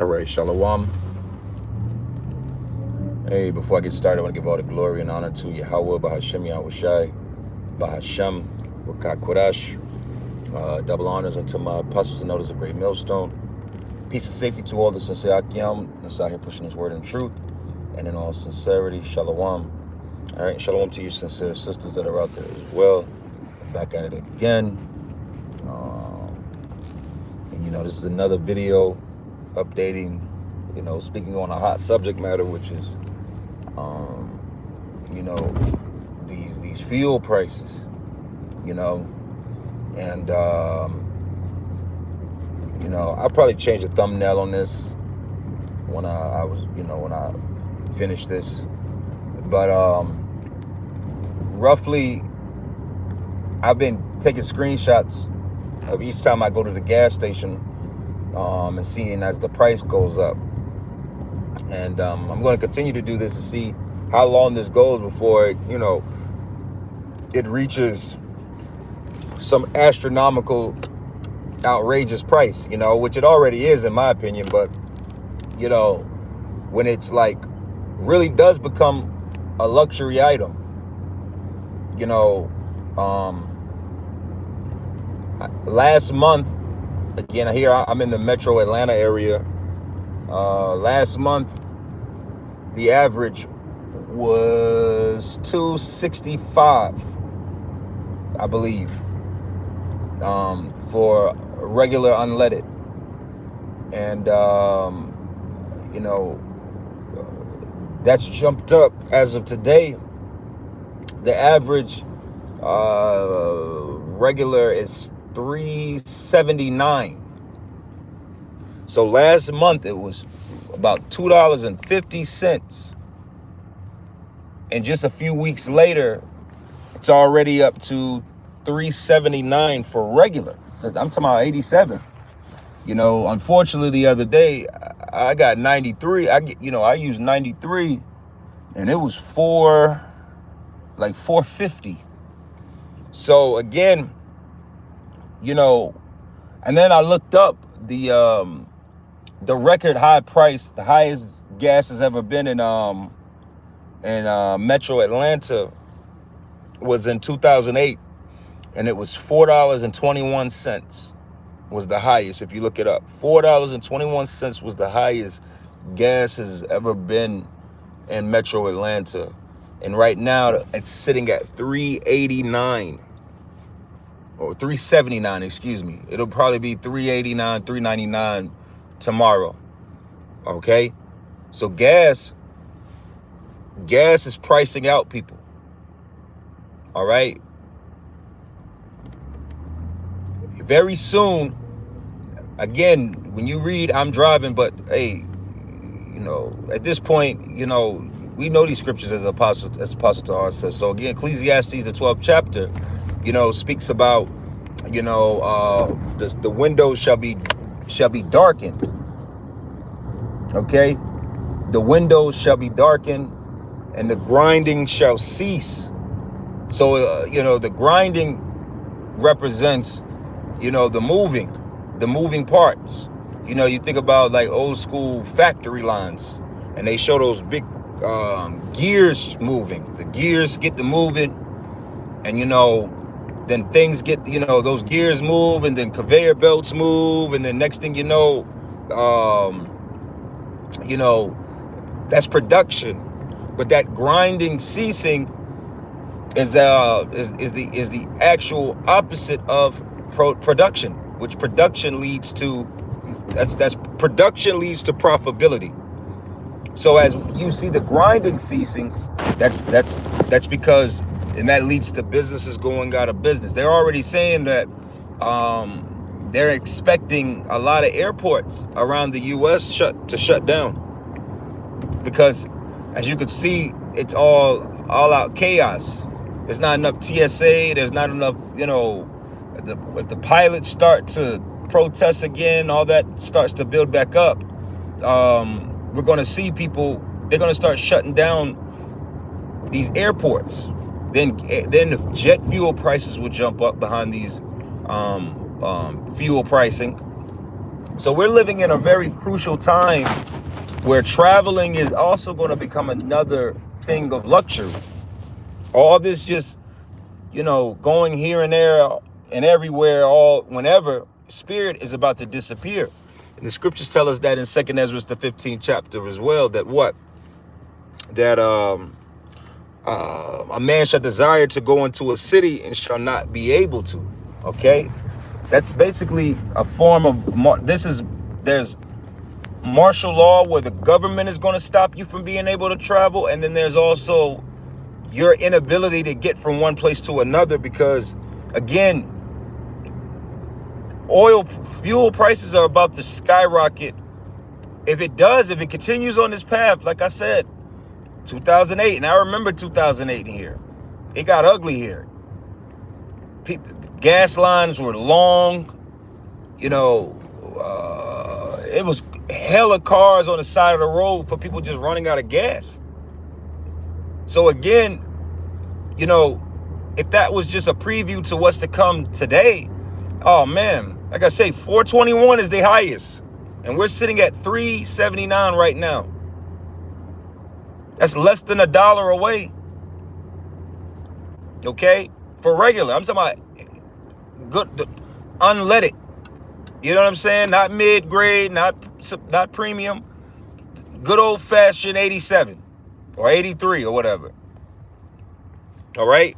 All right, Shalom. Hey, before I get started, I want to give all the glory and honor to Yahweh, Bahashem, Yahushai, Bahashem, Rukat Kodash. Double honors unto my apostles and elders of Great Millstone. Peace and safety to all the sincere Akim that's out here pushing His word in truth and in all sincerity. Shalom. All right, shalom to you sincere sisters that are out there as well. Back at it again. And this is another video updating, speaking on a hot subject matter, which is, these fuel prices, and, I'll probably change the thumbnail on this when when I finish this, but, roughly, I've been taking screenshots of each time I go to the gas station, and seeing as the price goes up. And I'm going to continue to do this to see how long this goes before it reaches some astronomical, outrageous price, which it already is in my opinion. But when it's like really does become a luxury item, last month, again, here I'm in the metro Atlanta area. Last month, the average was $2.65, I believe, for regular unleaded. And, that's jumped up as of today. The average regular is $3.79. So last month it was about $2.50, and just a few weeks later it's already up to $3.79 for regular. I'm talking about 87. Unfortunately, the other day I got 93. I used 93, and it was $4.50. So again, and then I looked up the record high price, the highest gas has ever been in Metro Atlanta was in 2008, and it was $4.21 was the highest. If you look it up, $4.21 was the highest gas has ever been in Metro Atlanta, and right now it's sitting at $3.89. Or $3.79, excuse me. It'll probably be $3.89, $3.99 tomorrow. Okay? So gas is pricing out people. All right? Very soon, again, when you read, I'm driving, but hey, at this point, we know these scriptures as Apostle Tahar says. So again, Ecclesiastes, the 12th chapter, speaks about, the windows shall be darkened. Okay, the windows shall be darkened, and the grinding shall cease. So the grinding represents, the moving parts. You think about like old school factory lines, and they show those big gears moving. The gears get to moving, and then things get, those gears move, and then conveyor belts move, and then next thing that's production. But that grinding ceasing is the actual opposite of production, which production leads to production leads to profitability. So as you see the grinding ceasing, that's because, and that leads to businesses going out of business. They're already saying that they're expecting a lot of airports around the U.S. shut down, because as you can see, it's all out chaos. There's not enough TSA. There's not enough, if the pilots start to protest again, all that starts to build back up. We're going to see people, they're going to start shutting down these airports. Then the jet fuel prices will jump up behind these fuel pricing. So we're living in a very crucial time where traveling is also going to become another thing of luxury. All this just, going here and there and everywhere, all whenever, spirit is about to disappear. And the scriptures tell us that in 2nd Ezra, the 15th chapter as well, that what? That a man shall desire to go into a city and shall not be able to. Okay? That's basically a form of, there's martial law where the government is going to stop you from being able to travel. And then there's also your inability to get from one place to another because, again, fuel prices are about to skyrocket. If it continues on this path, like I said, 2008, and I remember 2008 here. It got ugly here. Gas lines were long. It was hella cars on the side of the road for people just running out of gas. So again, if that was just a preview to what's to come today, oh man, like I say, 421 is the highest. And we're sitting at 379 right now. That's less than $1 away. Okay? For regular. I'm talking about good, unleaded. You know what I'm saying? Not mid-grade, not premium. Good old-fashioned 87 or 83 or whatever. All right?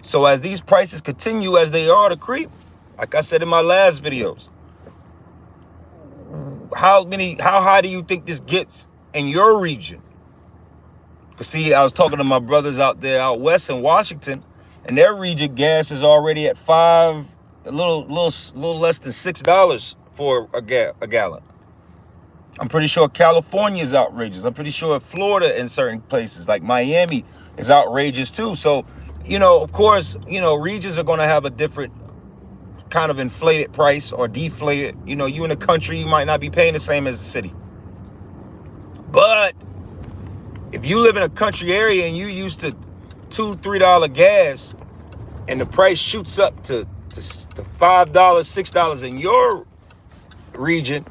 So as these prices continue as they are to creep, like I said in my last videos, how high do you think this gets in your region? Because see, I was talking to my brothers out there out west in Washington, and their region gas is already at a little less than $6 for a gallon. I'm pretty sure California is outrageous. I'm pretty sure Florida in certain places like Miami is outrageous too. So, of course, regions are going to have a different kind of inflated price or deflated. You in the country, you might not be paying the same as the city. But if you live in a country area and you used to $2-3 gas and the price shoots up to $5, $6 in your region,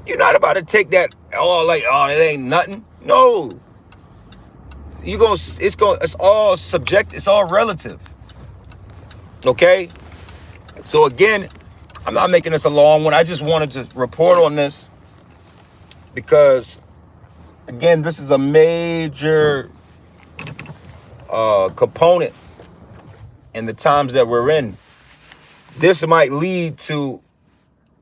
you're not about to take that it ain't nothing. No. It's all subject, it's all relative. Okay? So again, I'm not making this a long one. I just wanted to report on this because, again, this is a major component in the times that we're in. This might lead to,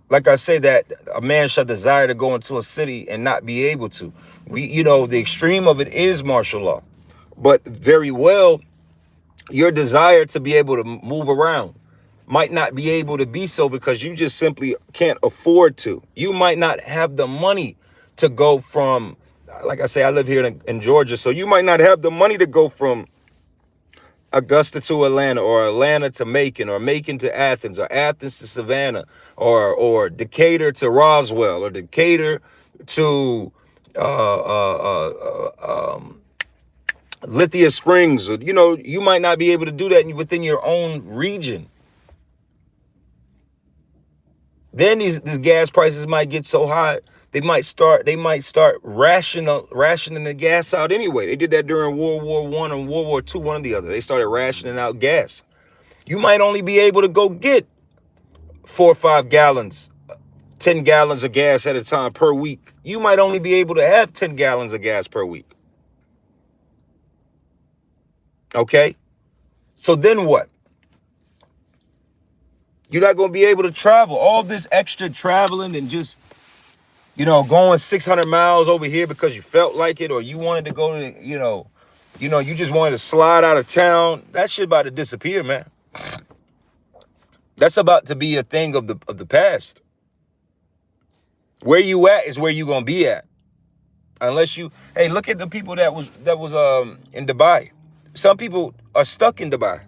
like I say, that a man shall desire to go into a city and not be able to. The extreme of it is martial law. But very well, your desire to be able to move around might not be able to be so because you just simply can't afford to. You might not have the money to go from, like I say, I live here in Georgia, so you might not have the money to go from Augusta to Atlanta, or Atlanta to Macon, or Macon to Athens, or Athens to Savannah, or Decatur to Roswell, or Decatur to Lithia Springs. You might not be able to do that within your own region. Then these gas prices might get so high, they might start rationing the gas out anyway. They did that during World War I and World War II, one or the other. They started rationing out gas. You might only be able to go get 4 or 5 gallons, 10 gallons of gas at a time per week. You might only be able to have 10 gallons of gas per week. Okay? So then what? You're not going to be able to travel. All this extra traveling and just, going 600 miles over here because you felt like it, or you wanted to go to, you just wanted to slide out of town. That shit about to disappear, man. That's about to be a thing of the past. Where you at is where you going to be at. Unless look at the people that was in Dubai. Some people are stuck in Dubai.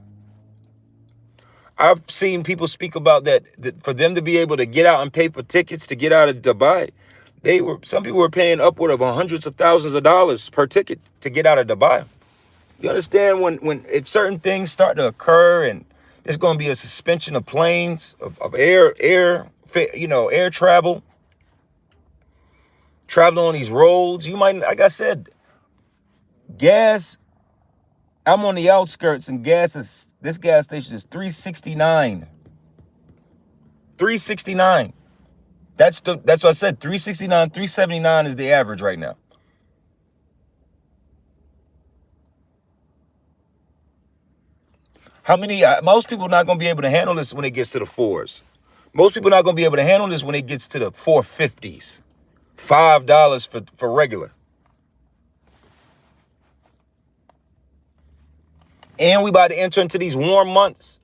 I've seen people speak about that for them to be able to get out and pay for tickets to get out of Dubai. Some people were paying upward of hundreds of thousands of dollars per ticket to get out of Dubai. You understand if certain things start to occur and there's going to be a suspension of planes, of air travel, traveling on these roads. You might, like I said, gas, I'm on the outskirts and this gas station is $3.69. $3.69. That's what I said. $3.69, $3.79 is the average right now. How many, most people are not going to be able to handle this when it gets to the fours. Most people are not going to be able to handle this when it gets to the 450s. $5 for regular. And we about to enter into these warm months.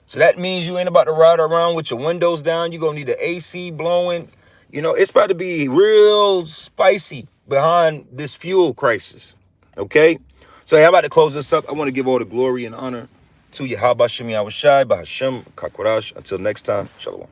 So that means you ain't about to ride around with your windows down. You're going to need the AC blowing. You know, it's about to be real spicy behind this fuel crisis. Okay? So hey, I'm about to close this up. I want to give all the glory and honor to Yahweh Shem Yahushai, Bahashem, Kakorash. Until next time, Shalom.